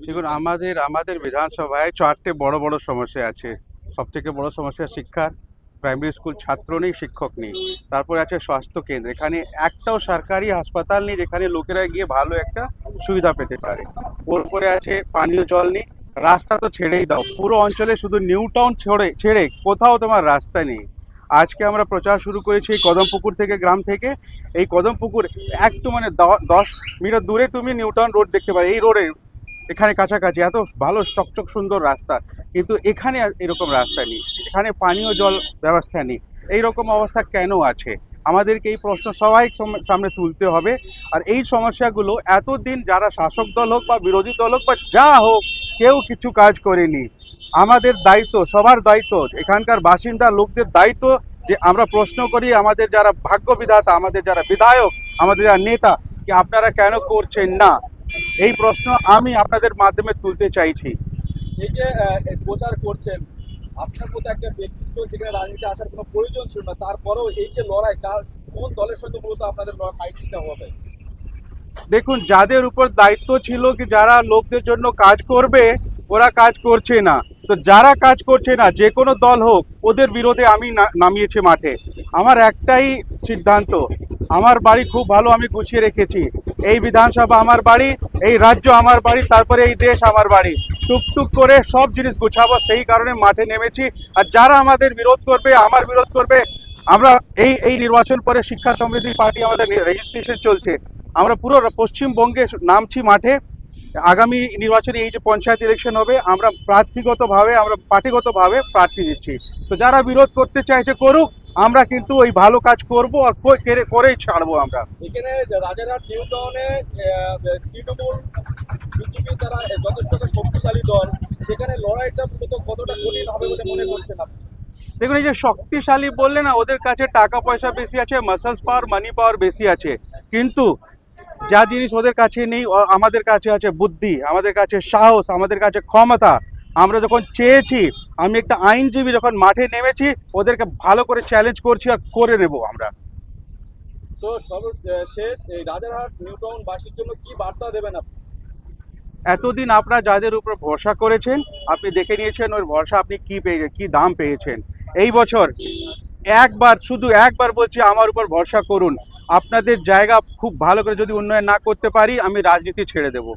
দেখুন, আমাদের আমাদের বিধানসভায় ৪টে বড় বড় সমস্যা আছে। সবথেকে বড় সমস্যা শিক্ষার। প্রাইমারি স্কুল ছাত্র নেই, শিক্ষক নেই। তারপরে আছে স্বাস্থ্য কেন্দ্র, এখানে একটাও সরকারি হাসপাতাল নেই যেখানে লোকেরা গিয়ে ভালো একটা সুবিধা পেতে পারে। ওর আছে পানীয় জল নেই। রাস্তা তো ছেড়েই দাও, পুরো অঞ্চলে শুধু নিউ টাউন ছেড়ে ছেড়ে কোথাও তোমার রাস্তা নেই। আজকে আমরা প্রচার শুরু করেছি এই কদমপুকুর থেকে, গ্রাম থেকে। এই কদমপুকুর একটু মানে 10 মিটার দূরে তুমি নিউ টাউন রোড দেখতে পাবে। এই রোডে এখানে কাছাকাছি এত ভালো চকচক সুন্দর রাস্তা, কিন্তু এখানে এরকম রাস্তা নেই, এখানে পানীয় জল ব্যবস্থা নেই। এই রকম অবস্থা কেন আছে? আমাদেরকে এই প্রশ্ন সবাই সামনে তুলতে হবে। আর এই সমস্যাগুলো এতদিন যারা শাসক দল হোক বা বিরোধী দল হোক বা যা হোক, কেউ কিছু কাজ করেনি। আমাদের দায়িত্ব, সবার দায়িত্ব, এখানকার বাসিন্দা লোকদের দায়িত্ব যে আমরা প্রশ্ন করি আমাদের যারা ভাগ্য বিধাতা, আমাদের যারা বিধায়ক, আমাদের যারা নেতা, কি আপনারা কেন করছেন না? এই প্রশ্ন আমি আপনাদের মাধ্যমে তুলতে চাইছি। এই যে প্রচার করছেন, আপনার মতো একটা ব্যক্তিত্ব যেখানে রাজনীতি আসার কোনো প্রয়োজন ছিল না, তারপরেও এই যে লড়াই, কোন দলের সঙ্গে মূলত আপনাদের ফাইট দিতে হবে? দেখুন, যাদের উপর দায়িত্ব ছিল কি যারা লোকদের জন্য কাজ করবে, ওরা কাজ করছে না। তো যারা কাজ করছে না, যে কোনো দল হোক, ওদের বিরোধে আমি নামিয়েছি মাঠে। আমার একটাই সিদ্ধান্ত, আমার বাড়ি খুব ভালো আমি গুছিয়ে রেখেছি। এই বিধানসভা আমার বাড়ি, এই রাজ্য আমার বাড়ি, তারপরে এই দেশ আমার বাড়ি। টুকটুক করে সব জিনিস গুছাবো, সেই কারণে মাঠে নেমেছি। আর যারা আমাদের বিরোধ করবে, আমার বিরোধ করবে, আমরা এই এই নির্বাচন পরে শিক্ষা সমৃদ্ধি পার্টি আমাদের রেজিস্ট্রেশন চলছে। আমরা পুরো পশ্চিমবঙ্গে নামছি মাঠে। আগামী নির্বাচনে এই যে পঞ্চায়েত ইলেকশন হবে, আমরা প্রার্থীগতভাবে, আমরা পার্টিগতভাবে প্রার্থী দিচ্ছি। তো যারা বিরোধ করতে চাইছে করুক, আমরা কিন্তু ওই ভালো কাজ করব আর করেই ছাড়বো আমরা। এখানে রাজারহাট নিউ টাউনে তৃণমূল বিজেপি তারা যথেষ্ট একটা শক্তিশালী দল, সেখানে লড়াইটা মূলত কতটা কঠিন হবে বলে মনে করছেন আপনি? দেখুন, এই যে শক্তিশালী বললে না, ওদের কাছে টাকা পয়সা বেশি আছে, মাসেলস পাওয়ার, মানি পাওয়ার বেশি আছে। কিন্তু যা জিনিস ওদের কাছে নেই, আমাদের কাছে আছে বুদ্ধি, আমাদের কাছে সাহস, আমাদের কাছে ক্ষমতা। আমরা যখন চেয়েছি, আমি একটা আইনজীবী যখন মাঠে নেমেছি, ওদেরকে ভালো করে চ্যালেঞ্জ করছি আর করে নেব আমরা। তো শেষ এই রাজারহাট নিউ টাউন বাসীর জন্য কি বার্তা দেবেন আপনি? এতদিন আপনারা যাদের উপর ভরসা করেছেন, আপনি দেখে নিয়েছেন ওর ভরসা আপনি কি পেয়েছেন, কি দাম পেয়েছেন। এই বছর একবার, শুধু একবার বলছি, আমার উপর ভরসা করুন। আপনাদের জায়গা খুব ভালো করে যদি উন্নয়ন না করতে পারি, আমি রাজনীতি ছেড়ে দেবো।